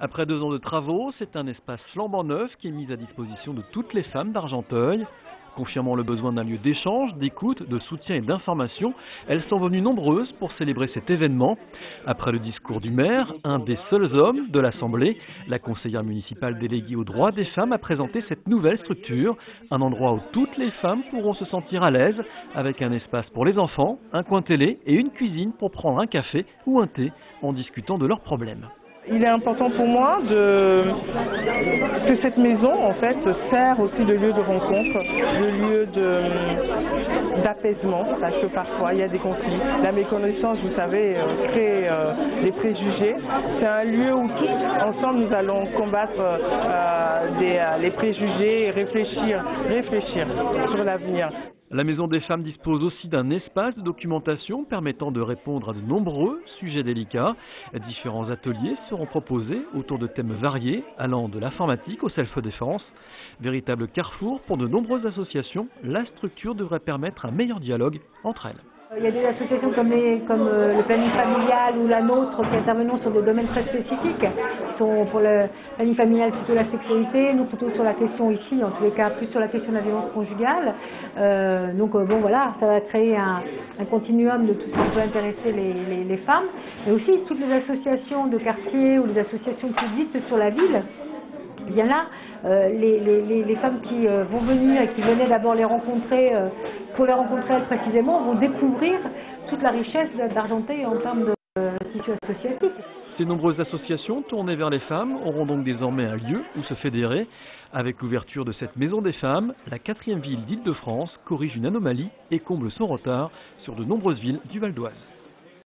Après 2 ans de travaux, c'est un espace flambant neuf qui est mis à disposition de toutes les femmes d'Argenteuil. Confirmant le besoin d'un lieu d'échange, d'écoute, de soutien et d'information, elles sont venues nombreuses pour célébrer cet événement. Après le discours du maire, un des seuls hommes de l'Assemblée, la conseillère municipale déléguée aux droits des femmes a présenté cette nouvelle structure, un endroit où toutes les femmes pourront se sentir à l'aise, avec un espace pour les enfants, un coin télé et une cuisine pour prendre un café ou un thé en discutant de leurs problèmes. Il est important pour moi que cette maison en fait sert aussi de lieu de rencontre, de lieu d'apaisement, parce que parfois il y a des conflits. La méconnaissance, vous savez, crée des préjugés. C'est un lieu où tous ensemble nous allons combattre les préjugés et réfléchir sur l'avenir. La Maison des Femmes dispose aussi d'un espace de documentation permettant de répondre à de nombreux sujets délicats. Différents ateliers seront proposés autour de thèmes variés, allant de l'informatique au self-défense. Véritable carrefour pour de nombreuses associations, la structure devrait permettre un meilleur dialogue entre elles. Il y a des associations comme le planning familial ou la nôtre qui intervenons sur des domaines très spécifiques, qui sont pour le planning familial plutôt la sécurité, nous plutôt sur la question ici, en tous les cas plus sur la question de la violence conjugale. Bon voilà, ça va créer un continuum de tout ce qui peut intéresser les femmes, mais aussi toutes les associations de quartier ou les associations qui existent sur la ville. Eh bien là, les femmes qui vont venir et qui venaient d'abord les rencontrer, pour les rencontrer elles précisément, vont découvrir toute la richesse d'Argenteuil en termes de tissu associatif. Ces nombreuses associations tournées vers les femmes auront donc désormais un lieu où se fédérer. Avec l'ouverture de cette Maison des Femmes, la 4e ville d'Île-de-France corrige une anomalie et comble son retard sur de nombreuses villes du Val d'Oise.